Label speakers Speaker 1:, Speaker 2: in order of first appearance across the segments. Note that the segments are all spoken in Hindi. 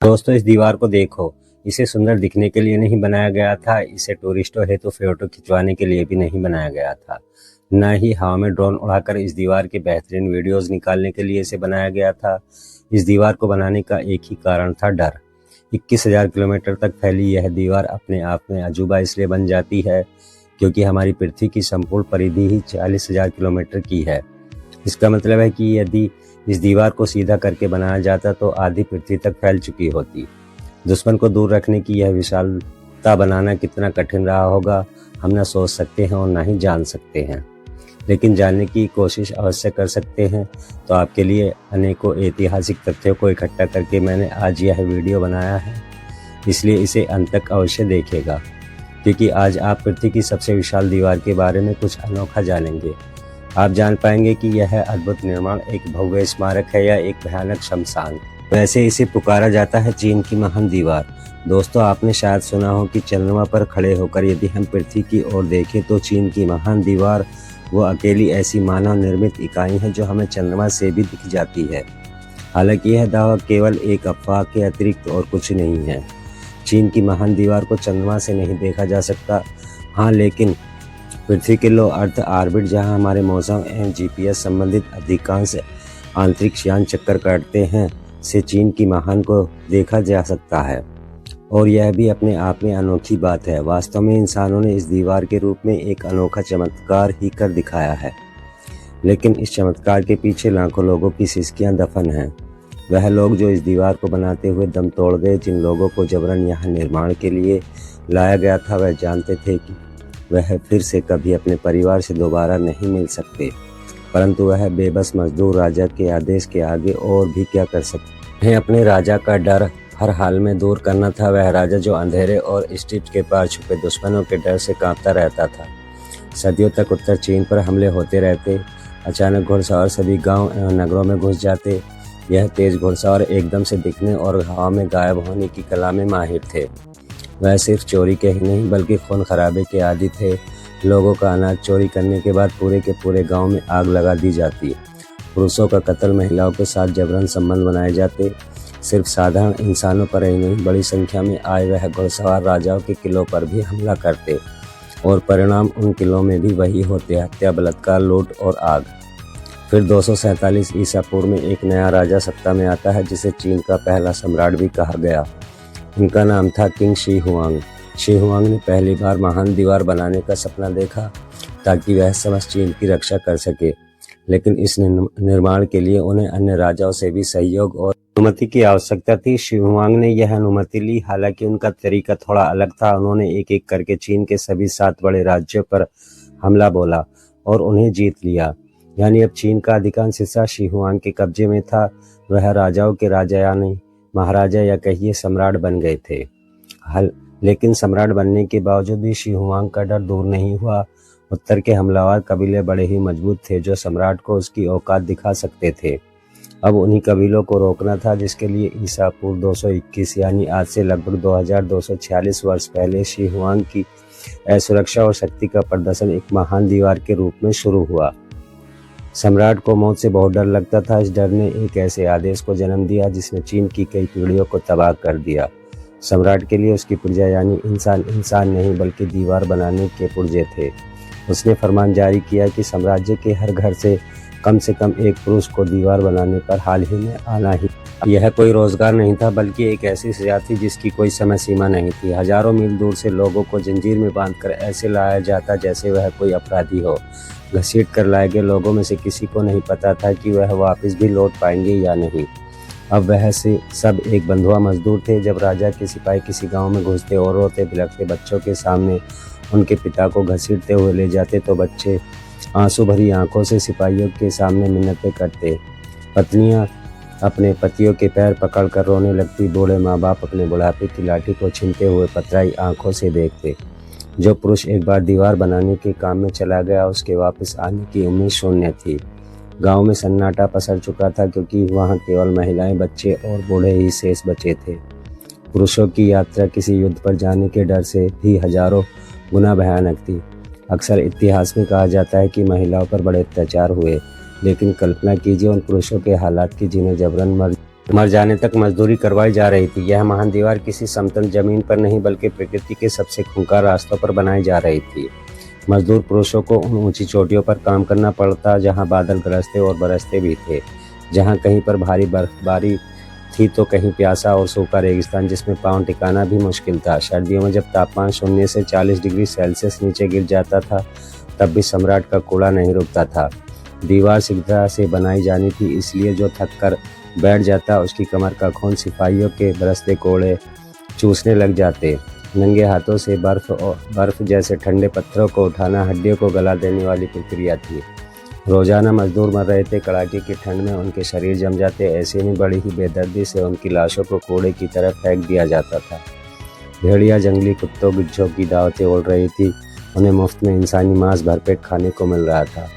Speaker 1: दोस्तों, इस दीवार को देखो। इसे सुंदर दिखने के लिए नहीं बनाया गया था, इसे टूरिस्टों हेतु फोटो खिंचवाने के लिए भी नहीं बनाया गया था। न ही हवा में ड्रोन उड़ाकर इस दीवार के बेहतरीन वीडियोस निकालने के लिए इसे बनाया गया था। इस दीवार को बनाने का एक ही कारण था, डर। 21,000 किलोमीटर तक फैली यह दीवार अपने आप में अजूबा इसलिए बन जाती है क्योंकि हमारी पृथ्वी की संपूर्ण परिधि ही 40,000 किलोमीटर की है। इसका मतलब है कि यदि इस दीवार को सीधा करके बनाया जाता तो आधी पृथ्वी तक फैल चुकी होती। दुश्मन को दूर रखने की यह विशालता बनाना कितना कठिन रहा होगा, हम न सोच सकते हैं और न ही जान सकते हैं, लेकिन जानने की कोशिश अवश्य कर सकते हैं। तो आपके लिए अनेकों ऐतिहासिक तथ्यों को इकट्ठा करके मैंने आज यह वीडियो बनाया है, इसलिए इसे अंत तक अवश्य देखिएगा, क्योंकि आज आप पृथ्वी की सबसे विशाल दीवार के बारे में कुछ अनोखा जानेंगे। आप जान पाएंगे कि यह अद्भुत निर्माण एक भव्य स्मारक है या एक भयानक शमशान। वैसे इसे पुकारा जाता है चीन की महान दीवार। दोस्तों, आपने शायद सुना हो कि चंद्रमा पर खड़े होकर यदि हम पृथ्वी की ओर देखें तो चीन की महान दीवार वो अकेली ऐसी मानव निर्मित इकाई है जो हमें चंद्रमा से भी दिख जाती है। हालांकि यह दावा केवल एक अफवाह के अतिरिक्त और कुछ नहीं है। चीन की महान दीवार को चंद्रमा से नहीं देखा जा सकता। हाँ, लेकिन पृथ्वी के लो अर्थ ऑर्बिट, जहां हमारे मौसम एवं जीपीएस संबंधित अधिकांश आंतरिक यान चक्कर काटते हैं, से चीन की महान को देखा जा सकता है। और यह भी अपने आप में अनोखी बात है। वास्तव में इंसानों ने इस दीवार के रूप में एक अनोखा चमत्कार ही कर दिखाया है, लेकिन इस चमत्कार के पीछे लाखों लोगों की सिसकियां दफन हैं। वह लोग जो इस दीवार को बनाते हुए दम तोड़ गए, जिन लोगों को जबरन यहाँ निर्माण के लिए लाया गया था, वह जानते थे कि वह फिर से कभी अपने परिवार से दोबारा नहीं मिल सकते, परंतु वह बेबस मजदूर राजा के आदेश के आगे और भी क्या कर सकते हैं। अपने राजा का डर हर हाल में दूर करना था। वह राजा जो अंधेरे और स्ट्रीट के पार छुपे दुश्मनों के डर से कांपता रहता था। सदियों तक उत्तर चीन पर हमले होते रहते। अचानक घुड़सवार सभी गांव एवं नगरों में घुस जाते। यह तेज घुड़सवार एकदम से दिखने और हवा में गायब होने की कला में माहिर थे। वह सिर्फ चोरी के ही नहीं बल्कि खून खराबे के आदी थे। लोगों का अनाज चोरी करने के बाद पूरे के पूरे गांव में आग लगा दी जाती। पुरुषों का कत्ल, महिलाओं के साथ जबरन संबंध बनाए जाते। सिर्फ साधारण इंसानों पर ही नहीं, बड़ी संख्या में आए वह घुड़सवार राजाओं के किलों पर भी हमला करते, और परिणाम उन किलों में भी वही होते: हत्या, बलात्कार, लूट और आग। फिर 247 ईसा पूर्व में एक नया राजा सत्ता में आता है, जिसे चीन का पहला सम्राट भी कहा गया। उनका नाम था king she Huang. She Huang ने पहली बार महान दीवार बनाने का सपना देखा ताकि वह समस्त चीन की रक्षा कर सके, लेकिन इस निर्माण के लिए उन्हें अन्य राजाओं से भी सहयोग और अनुमति की आवश्यकता थी। शी हुआंग ने यह अनुमति ली, हालांकि उनका तरीका थोड़ा अलग था। उन्होंने एक एक करके चीन के सभी 7 बड़े राज्यों पर हमला बोला और उन्हें जीत लिया। यानी अब चीन का अधिकांश हिस्सा शी हुआंग के कब्जे में था। वह राजाओं के राजा यानी महाराजा या कहिए सम्राट बन गए थे। लेकिन सम्राट बनने के बावजूद भी शी हुआंग का डर दूर नहीं हुआ। उत्तर के हमलावर कबीले बड़े ही मजबूत थे जो सम्राट को उसकी औकात दिखा सकते थे। अब उन्हीं कबीलों को रोकना था, जिसके लिए ईसा पूर्व 221 यानी आज से लगभग 2246 वर्ष पहले शी हुआंग की असुरक्षा और शक्ति का प्रदर्शन एक महान दीवार के रूप में शुरू हुआ। सम्राट को मौत से बहुत डर लगता था। इस डर ने एक ऐसे आदेश को जन्म दिया जिसने चीन की कई पीढ़ियों को तबाह कर दिया। सम्राट के लिए उसकी प्रजा यानी इंसान नहीं बल्कि दीवार बनाने के पुर्जे थे। उसने फरमान जारी किया कि साम्राज्य के हर घर से कम एक पुरुष को दीवार बनाने पर हाल ही में आना ही। यह कोई रोजगार नहीं था बल्कि एक ऐसी सजा थी जिसकी कोई समय सीमा नहीं थी। हजारों मील दूर से लोगों को जंजीर में बांधकर ऐसे लाया जाता जैसे वह कोई अपराधी हो। घसीट कर लाए गए लोगों में से किसी को नहीं पता था कि वह वापस भी लौट पाएंगे या नहीं। अब वह से सब एक बंधुआ मजदूर थे। जब राजा के सिपाही किसी गांव में घुसते और रोते बिलखते बच्चों के सामने उनके पिता को घसीटते हुए ले जाते तो बच्चे आंसू भरी आंखों से सिपाहियों के सामने मिन्नतें करते। पत्नियां अपने पतियों के पैर पकड़कर रोने लगती। बूढ़े माँ बाप अपने बुढ़ापे की लाठी को छीनते हुए पथराई आंखों से देखते। जो पुरुष एक बार दीवार बनाने के काम में चला गया, उसके वापस आने की उम्मीद शून्य थी। गांव में सन्नाटा पसर चुका था क्योंकि वहां केवल महिलाएं, बच्चे और बूढ़े ही शेष बचे थे। पुरुषों की यात्रा किसी युद्ध पर जाने के डर से भी हजारों गुना भयानक थी। अक्सर इतिहास में कहा जाता है कि महिलाओं पर बड़े अत्याचार हुए, लेकिन कल्पना कीजिए उन पुरुषों के हालात की जिन्हें जबरन मर मर जाने तक मजदूरी करवाई जा रही थी। यह महान दीवार किसी समतल जमीन पर नहीं बल्कि प्रकृति के सबसे खूंखार रास्तों पर बनाई जा रही थी। मजदूर पुरुषों को उन ऊंची चोटियों पर काम करना पड़ता जहां बादल गरजते और बरसते भी थे, जहां कहीं पर भारी बर्फबारी थी तो कहीं प्यासा और सूखा रेगिस्तान जिसमें पांव टिकाना भी मुश्किल था। सर्दियों में जब तापमान 0 से 40 डिग्री सेल्सियस नीचे गिर जाता था तब भी सम्राट का कोड़ा नहीं रुकता था। दीवार शीघ्रता से बनाई जानी थी, इसलिए जो थक कर बैठ जाता उसकी कमर का खून सिपाहियों के बरसते कोड़े चूसने लग जाते। नंगे हाथों से बर्फ जैसे ठंडे पत्थरों को उठाना हड्डियों को गला देने वाली प्रक्रिया थी। रोजाना मजदूर मर रहे थे, कड़ाके की ठंड में उनके शरीर जम जाते। ऐसे में बड़ी ही बेदर्दी से उनकी लाशों को कूड़े की तरफ फेंक दिया जाता था। भेड़िया जंगली कुत्तों बिच्छों की दावतें ओढ़ रही थी, उन्हें मुफ्त में इंसानी मांस भरपेट खाने को मिल रहा था।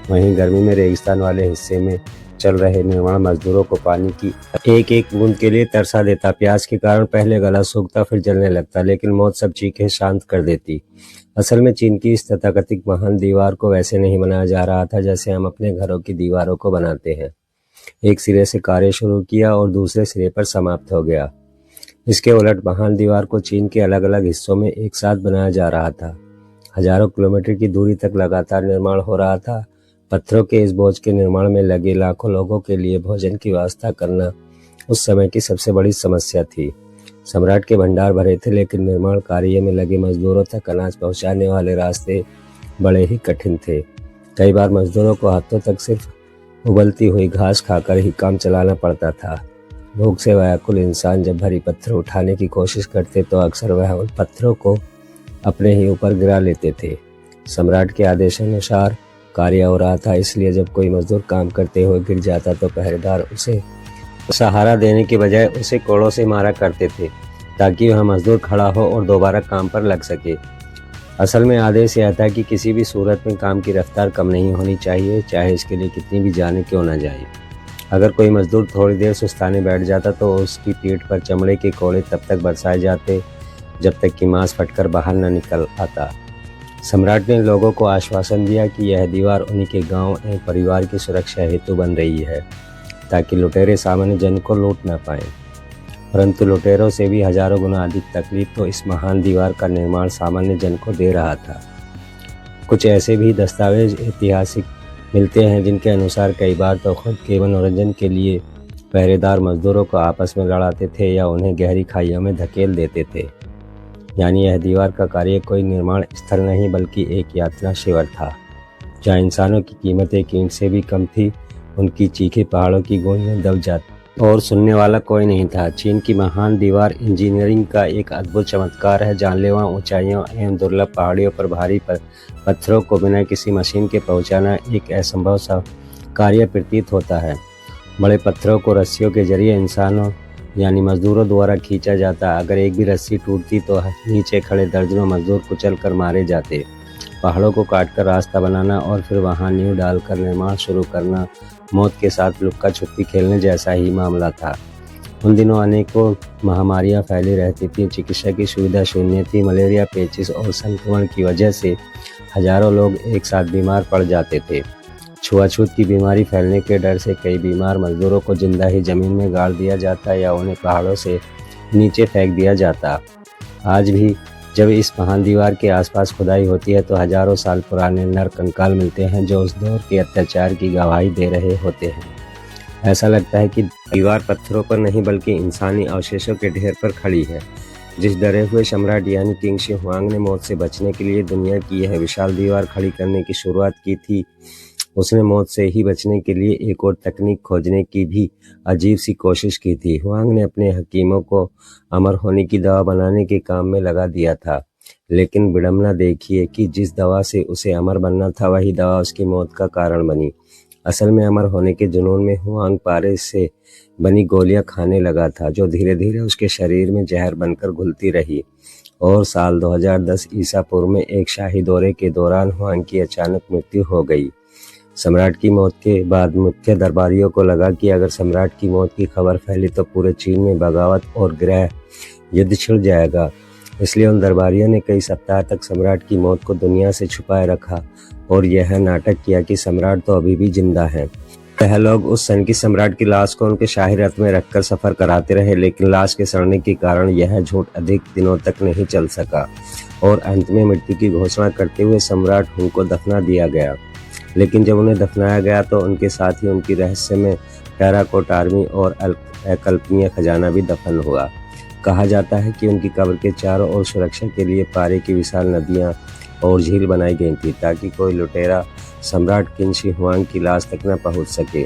Speaker 1: वहीं गर्मी में रेगिस्तान वाले हिस्से में चल रहे निर्माण मजदूरों को पानी की एक एक बूंद के लिए तरसा देता। प्यास के कारण पहले गला सूखता फिर जलने लगता, लेकिन मौत सब चीखें शांत कर देती। असल में चीन की इस तथाकथित महान दीवार को वैसे नहीं बनाया जा रहा था जैसे हम अपने घरों की दीवारों को बनाते हैं। एक सिरे से कार्य शुरू किया और दूसरे सिरे पर समाप्त हो गया। इसके उलट महान दीवार को चीन के अलग अलग हिस्सों में एक साथ बनाया जा रहा था। हजारों किलोमीटर की दूरी तक लगातार निर्माण हो रहा था। पत्थरों के इस बोझ के निर्माण में लगे लाखों लोगों के लिए भोजन की व्यवस्था करना उस समय की सबसे बड़ी समस्या थी। सम्राट के भंडार भरे थे, लेकिन निर्माण कार्य में लगे मजदूरों तक अनाज पहुंचाने वाले रास्ते बड़े ही कठिन थे। कई बार मजदूरों को हाथों तक सिर्फ उबलती हुई घास खाकर ही काम चलाना पड़ता था। भूख से व्याकुल इंसान जब भारी पत्थर उठाने की कोशिश करते तो अक्सर वह उन पत्थरों को अपने ही ऊपर गिरा लेते थे। सम्राट के आदेशानुसार कार्य हो रहा था, इसलिए जब कोई मजदूर काम करते हुए गिर जाता तो पहरेदार उसे सहारा देने के बजाय उसे कोड़ों से मारा करते थे ताकि वह मजदूर खड़ा हो और दोबारा काम पर लग सके। असल में आदेश यह था कि किसी भी सूरत में काम की रफ्तार कम नहीं होनी चाहिए, चाहे इसके लिए कितनी भी जाने क्यों न जाए। अगर कोई मजदूर थोड़ी देर सुस्ताने बैठ जाता तो उसकी पीठ पर चमड़े के कोड़े तब तक बरसाए जाते जब तक कि मांस फटकर बाहर न निकल आता। सम्राट ने लोगों को आश्वासन दिया कि यह दीवार उन्हीं के गांव एवं परिवार की सुरक्षा हेतु बन रही है ताकि लुटेरे सामान्य जन को लूट न पाए। परंतु लुटेरों से भी हजारों गुना अधिक तकलीफ तो इस महान दीवार का निर्माण सामान्य जन को दे रहा था। कुछ ऐसे भी दस्तावेज ऐतिहासिक मिलते हैं जिनके अनुसार कई बार तो खुद के मनोरंजन के लिए पहरेदार मजदूरों को आपस में लड़ाते थे या उन्हें गहरी खाइयों में धकेल देते थे। यानी यह दीवार का कार्य कोई निर्माण स्थल नहीं बल्कि एक यात्रा शिविर था, जहाँ इंसानों की कीमत एक ईंट से भी कम थी। उनकी चीखें पहाड़ों की गूंज में दब जाती और सुनने वाला कोई नहीं था। चीन की महान दीवार इंजीनियरिंग का एक अद्भुत चमत्कार है। जानलेवा ऊंचाइयों एवं दुर्लभ पहाड़ियों पर भारी पत्थरों को बिना किसी मशीन के पहुंचाना एक असंभव सा कार्य प्रतीत होता है। बड़े पत्थरों को रस्सियों के जरिए इंसानों यानी मजदूरों द्वारा खींचा जाता। अगर एक भी रस्सी टूटती तो नीचे खड़े दर्जनों मजदूर कुचल कर मारे जाते। पहाड़ों को काटकर रास्ता बनाना और फिर वहां नींव डालकर निर्माण शुरू करना मौत के साथ लुक्का छुपी खेलने जैसा ही मामला था। उन दिनों अनेकों महामारियां फैली रहती थीं, चिकित्सा की सुविधा शून्य थी। मलेरिया, पेचिश और संक्रमण की वजह से हजारों लोग एक साथ बीमार पड़ जाते थे। छुआछूत की बीमारी फैलने के डर से कई बीमार मजदूरों को जिंदा ही जमीन में गाड़ दिया जाता या उन्हें पहाड़ों से नीचे फेंक दिया जाता। आज भी जब इस महान दीवार के आसपास खुदाई होती है तो हजारों साल पुराने नर कंकाल मिलते हैं जो उस दौर के अत्याचार की गवाही दे रहे होते हैं। ऐसा लगता है कि दीवार पत्थरों पर नहीं बल्कि इंसानी अवशेषों के ढेर पर खड़ी है। जिस डरे हुए सम्राट यानी किंग शी हुआंग ने मौत से बचने के लिए दुनिया की यह विशाल दीवार खड़ी करने की शुरुआत की थी, उसने मौत से ही बचने के लिए एक और तकनीक खोजने की भी अजीब सी कोशिश की थी। हुआंग ने अपने हकीमों को अमर होने की दवा बनाने के काम में लगा दिया था, लेकिन विडंबना देखिए कि जिस दवा से उसे अमर बनना था वही दवा उसकी मौत का कारण बनी। असल में अमर होने के जुनून में हुआंग पारे से बनी गोलियां खाने लगा था, जो धीरे धीरे उसके शरीर में जहर बनकर घुलती रही। और साल 2010 ईसा पूर्व में एक शाही दौरे के दौरान हुआंग की अचानक मृत्यु हो गई। सम्राट की मौत के बाद मुख्य दरबारियों को लगा कि अगर सम्राट की मौत की खबर फैली तो पूरे चीन में बगावत और गृह युद्ध छिड़ जाएगा। इसलिए उन दरबारियों ने कई सप्ताह तक सम्राट की मौत को दुनिया से छुपाए रखा और यह नाटक किया कि सम्राट तो अभी भी जिंदा है। वह लोग उस सन की सम्राट की लाश को उनके शाही रथ में रखकर सफर कराते रहे, लेकिन लाश के सड़ने के कारण यह झूठ अधिक दिनों तक नहीं चल सका और अंत में मृत्यु की घोषणा करते हुए सम्राट हुंग को दफना दिया गया। लेकिन जब उन्हें दफनाया गया तो उनके साथ ही उनकी रहस्यमय टेराकोट आर्मी और अकल्पनीय खजाना भी दफन हुआ। कहा जाता है कि उनकी कब्र के चारों ओर सुरक्षा के लिए पारे की विशाल नदियां और झील बनाई गई थी, ताकि कोई लुटेरा सम्राट किन शी हुआंग की लाश तक न पहुंच सके।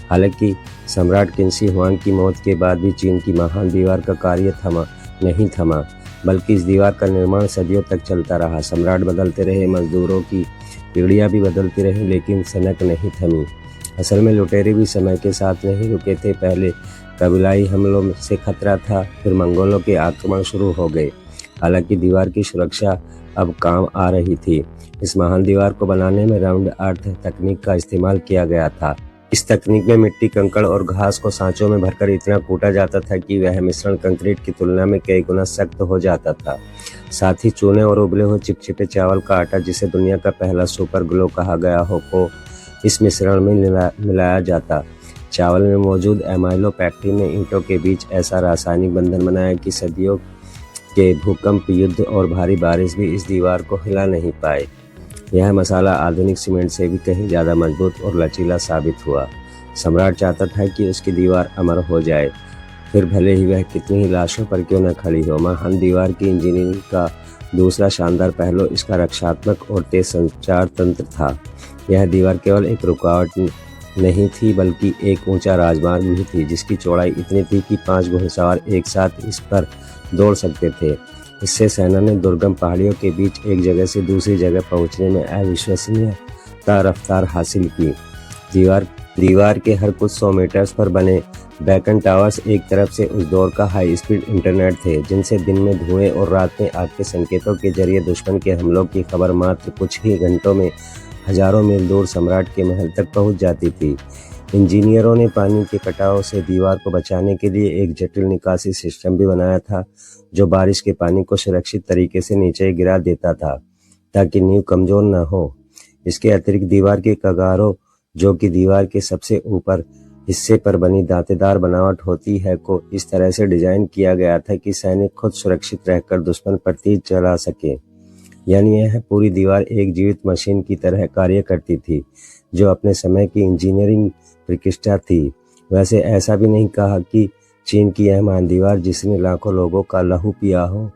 Speaker 1: हालांकि सम्राट किन शी हुआंग की मौत के बाद भी चीन की महान दीवार का कार्य नहीं थमा, बल्कि इस दीवार का निर्माण सदियों तक चलता रहा। सम्राट बदलते रहे, मजदूरों की पीढ़ियां भी बदलती रही, लेकिन सनक नहीं थमी। असल में लुटेरे भी समय के साथ नहीं रुके थे। पहले कबीलाई हमलों से खतरा था, फिर मंगोलों के आक्रमण शुरू हो गए। हालांकि दीवार की सुरक्षा अब काम आ रही थी। इस महान दीवार को बनाने में राउंड अर्थ तकनीक का इस्तेमाल किया गया था। इस तकनीक में मिट्टी, कंकड़ और घास को सांचों में भरकर इतना कूटा जाता था कि वह मिश्रण कंक्रीट की तुलना में कई गुना सख्त हो जाता था। साथ ही चूने और उबले हुए चिपचिपे चावल का आटा, जिसे दुनिया का पहला सुपर ग्लू कहा गया हो, को इस मिश्रण में मिलाया जाता। चावल में मौजूद एमाइलोपेक्टिन ने ईंटों के बीच ऐसा रासायनिक बंधन बनाया कि सदियों के भूकंप, युद्ध और भारी बारिश भी इस दीवार को हिला नहीं पाए। यह मसाला आधुनिक सीमेंट से भी कहीं ज्यादा मजबूत और लचीला साबित हुआ। सम्राट चाहता था कि उसकी दीवार अमर हो जाए, फिर भले ही वह कितनी ही लाशों पर क्यों न खड़ी हो। महान दीवार की इंजीनियरिंग का दूसरा शानदार पहलू इसका रक्षात्मक और तेज संचार तंत्र था। यह दीवार केवल एक रुकावट नहीं थी, बल्कि एक ऊंचा राजमार्ग भी थी, जिसकी चौड़ाई इतनी थी कि 5 घुड़सवार एक साथ इस पर दौड़ सकते थे। इससे सेना ने दुर्गम पहाड़ियों के बीच एक जगह से दूसरी जगह पहुंचने में अविश्वसनीय रफ्तार हासिल की। दीवार के हर कुछ 100 मीटर्स पर बने बेकन टावर्स एक तरफ से उस दौर का हाई स्पीड इंटरनेट थे, जिनसे दिन में धुएं और रात में आग के संकेतों के जरिए दुश्मन के हमलों की खबर मात्र कुछ ही घंटों में हजारों मील दूर सम्राट के महल तक पहुंच जाती थी। इंजीनियरों ने पानी के कटाव से दीवार को बचाने के लिए एक जटिल निकासी सिस्टम भी बनाया था, जो बारिश के पानी को सुरक्षित तरीके से नीचे गिरा देता था, ताकि नींव कमजोर न हो। इसके अतिरिक्त दीवार के कगारों, जो कि दीवार के सबसे ऊपर हिस्से पर बनी दांतेदार बनावट होती है, को इस तरह से डिजाइन किया गया था कि सैनिक खुद सुरक्षित रहकर दुश्मन पर तीर चला सके। यानी यह पूरी दीवार एक जीवित मशीन की तरह कार्य करती थी, जो अपने समय की इंजीनियरिंग प्रतिष्ठा थी। वैसे ऐसा भी नहीं कहा कि चीन की यह महान दीवार, जिसने लाखों लोगों का लहू पिया हो,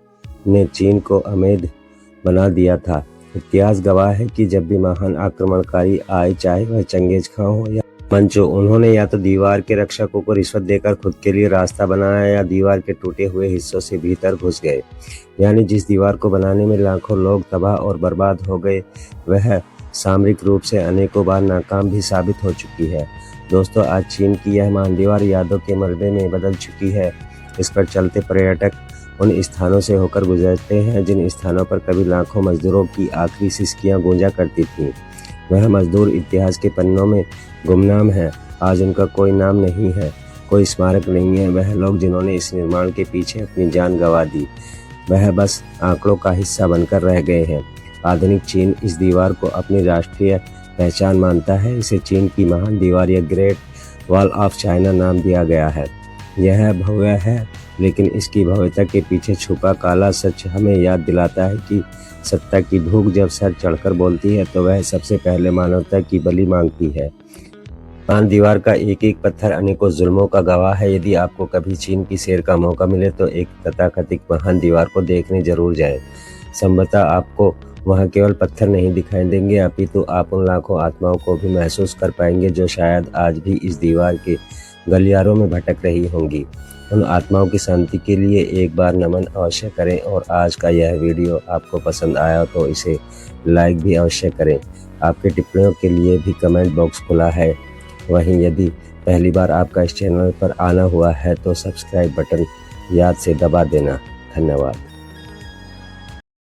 Speaker 1: ने चीन को अमेध बना दिया था। इतिहास गवाह है कि जब भी महान आक्रमणकारी आए, चाहे वह चंगेज खां हो या मंचो, उन्होंने या तो दीवार के रक्षकों को रिश्वत देकर खुद के लिए रास्ता बनाया, या दीवार के टूटे हुए हिस्सों से भीतर घुस गए। यानी जिस दीवार को बनाने में लाखों लोग तबाह और बर्बाद हो गए, वह सामरिक रूप से अनेकों बार नाकाम भी साबित हो चुकी है। दोस्तों, आज चीन की यह महान दीवार यादों के मलबे में बदल चुकी है। इस पर चलते पर्यटक उन स्थानों से होकर गुजरते हैं जिन स्थानों पर कभी लाखों मजदूरों की आखिरी सिसकियां गूंजा करती थीं। वह मजदूर इतिहास के पन्नों में गुमनाम है। आज उनका कोई नाम नहीं है, कोई स्मारक नहीं है। वह लोग जिन्होंने इस निर्माण के पीछे अपनी जान गंवा दी, वह बस आंकड़ों का हिस्सा बनकर रह गए हैं। आधुनिक चीन इस दीवार को अपनी राष्ट्रीय पहचान मानता है। इसे चीन की महान दीवार या ग्रेट वॉल ऑफ चाइना नाम दिया गया है। यह भव्य है, लेकिन इसकी भव्यता के पीछे छुपा काला सच हमें याद दिलाता है कि सत्ता की भूख जब सर चढ़कर बोलती है, तो वह सबसे पहले मानवता की बलि मांगती है। महान दीवार का एक एक पत्थर अनेकों जुल्मों का गवाह है। यदि आपको कभी चीन की सैर का मौका मिले, तो एक तथाकथित महान दीवार को देखने जरूर जाएं। संभवतः आपको वहाँ केवल पत्थर नहीं दिखाई देंगे, अपितु आप उन लाखों आत्माओं को भी महसूस कर पाएंगे जो शायद आज भी इस दीवार के गलियारों में भटक रही होंगी। उन आत्माओं की शांति के लिए एक बार नमन अवश्य करें। और आज का यह वीडियो आपको पसंद आया तो इसे लाइक भी अवश्य करें। आपके टिप्पणियों के लिए भी कमेंट बॉक्स खुला है। वहीं यदि पहली बार आपका इस चैनल पर आना हुआ है, तो सब्सक्राइब बटन याद से दबा देना। धन्यवाद।